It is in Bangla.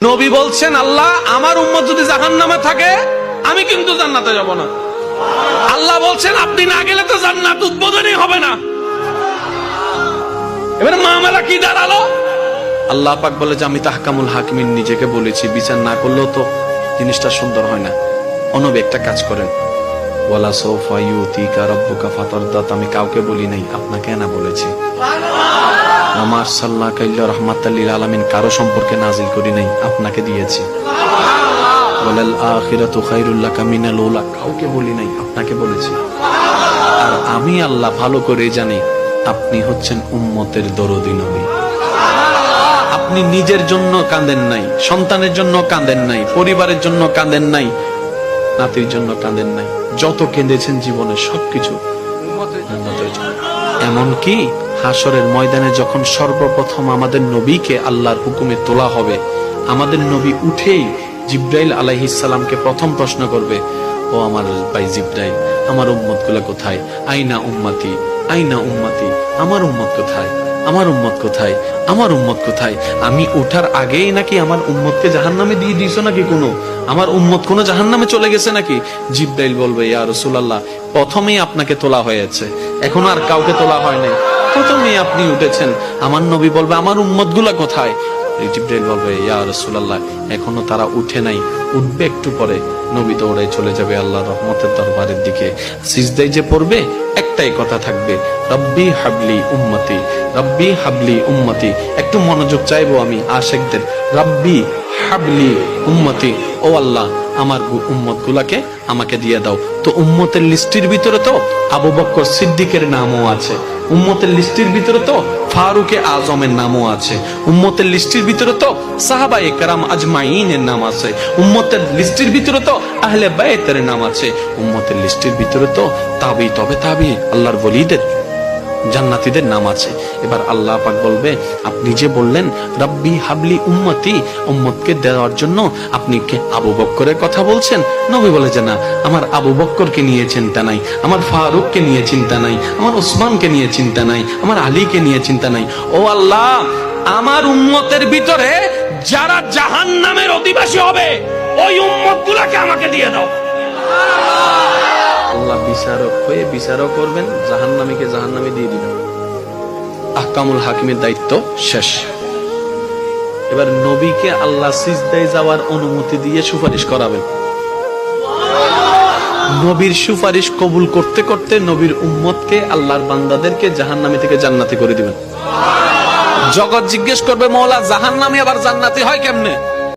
নবী বলছেন, আল্লাহ আমার উম্মত যদি জাহান্নামে থাকে আমি কিন্তু জান্নাতে যাব না। আল্লাহ বলছেন আপনি না গেলে তো জান্নাত উদ্বোধনই হবে না। এবারে মামলা কি দাঁড়ালো? আল্লাহ পাক বলে যে আমি তাহকামুল হাকিমিন নিজেকে বলেছি, বিচার না করলেও তো জিনিসটা সুন্দর হয় না। নবী একটা কাজ করেন, ওয়ালা সাউফা ইউতিকা রাব্বুকা ফাতারদাত, আমি কাউকে বলি নাই, আপনাকে না বলেছি। আমার সাল্লাল্লাহু আলাইহি রাহমাতাল লিল আলামিন কারো সম্পর্কে নাজিল করি নাই, আপনাকে দিয়েছি। ওয়ালাল আখিরাতু খায়রুল লাকা মিনাল উলা, কাউকে বলি নাই, আপনাকে বলেছি। আর আমি আল্লাহ ভালো করে জানি আপনি হচ্ছেন উম্মতের দরদি নবী। আপনি নিজের জন্য কাঁদেন নাই, সন্তানের জন্য কাঁদেন নাই, পরিবারের জন্য কাঁদেন নাই, নাতির জন্য কাঁদেন নাই, যত কেঁদেছেন জীবনে সবকিছু উম্মতের জন্য। এমনকি হাসরের ময়দানে যখন সর্বপ্রথম আমাদের নবীকে আল্লাহর হুকুমে তোলা হবে, আমাদের নবী উঠেই জিব্রাইল আলাইহিস সালামকে প্রথম প্রশ্ন করবে, ও আমার ভাই জিব্রাইল, আমার উম্মত গুলা কোথায়? আইনা উম্মতি, আইনা উম্মতি, আমার উম্মত কোথায়? আমার উম্মত কোথায়? আমার উম্মত কোথায়? আমি ওঠার আগেই নাকি আমার উম্মতকে জাহান্নামে দিয়ে দিয়েছো নাকি? কোনো আমার উম্মত কোনো জাহান্নামে চলে গেছে নাকি? জিব্রাইল বলবে, ইয়া রাসূলুল্লাহ, প্রথমেই আপনাকে তোলা হয়েছে, এখন আর কাউকে তোলা হয় নাই, প্রথমেই আপনি উঠেছেন। আমার নবী বলবে, আমার উম্মত গুলা কোথায়? জিব্রাইল বলবে, ইয়া রাসূলুল্লাহ, এখনো তারা উঠে নাই, উঠবে একটু পরে। নবী দৌড়ায় চলে যাবে আল্লাহর রহমতের দরবারের দিকে। সিজদায় যে পড়বে একটাই কথা থাকবে, রব্বি হাবলি উম্মতি, রব্বি হাবলি উম্মতি। একটু মনোযোগ চাইবো আমি আশিকদের, রব্বি হাবলি উম্মতি, ও আল্লাহ আমার উম্মত গুলাকে আমাকে দিয়ে দাও। তো উম্মতের লিস্টির ভিতরে তো আবু বকর সিদ্দিকের নামও আছে, উম্মতের লিস্টির ভিতরে তো ফারুকে আজমের নামও আছে, উম্মতের লিস্টির ভিতরে তো সাহাবায়ে কেরাম আজমাইনের নাম আছে, উম্মতের লিস্টির ভিতরে তো আহলে বাইতের নাম আছে, উম্মতের লিস্টির ভিতরে তো তাবি তবে তাবি আল্লাহর ওলিদের জান্নাতীদের নাম আছে। এবার আল্লাহ পাক বলবে, আপনি যে বললেন রব্বি হাবলি উম্মতি, উম্মতকে দেওয়ার জন্য আপনি কে আবু বকরের কথা বলছেন? নবী বলে যে না, আমার আবু বকরকে নিয়ে চিন্তা নাই, আমার ফারুককে নিয়ে চিন্তা নাই, আমার ওসমানকে নিয়ে চিন্তা নাই, আমার আলীকে নিয়ে চিন্তা নাই। ও আল্লাহ, আমার উম্মতের ভিতরে যারা জাহান্নামের অধিবাসী হবে ওই উম্মতগুলোকে আমাকে দিয়ে দাও। আল্লাহ বিচারক হয়ে বিচারক করবেন, জাহান্নামীকে জাহান্নামে দিয়ে দিবেন। আহকামুল হাকিমের দায়িত্ব শেষ। এবার নবীকে আল্লাহ সিজদায় যাওয়ার অনুমতি দিয়ে সুপারিশ করাবেন। নবীর সুপারিশ কবুল করতে করতে নবীর উম্মতকে, আল্লাহর বান্দাদেরকে জাহান্নামী থেকে জান্নাতি করে দিবেন। জগৎ জিজ্ঞেস করবে, মওলা জাহান্নামী আবার জান্নাতি হয় কেমনে?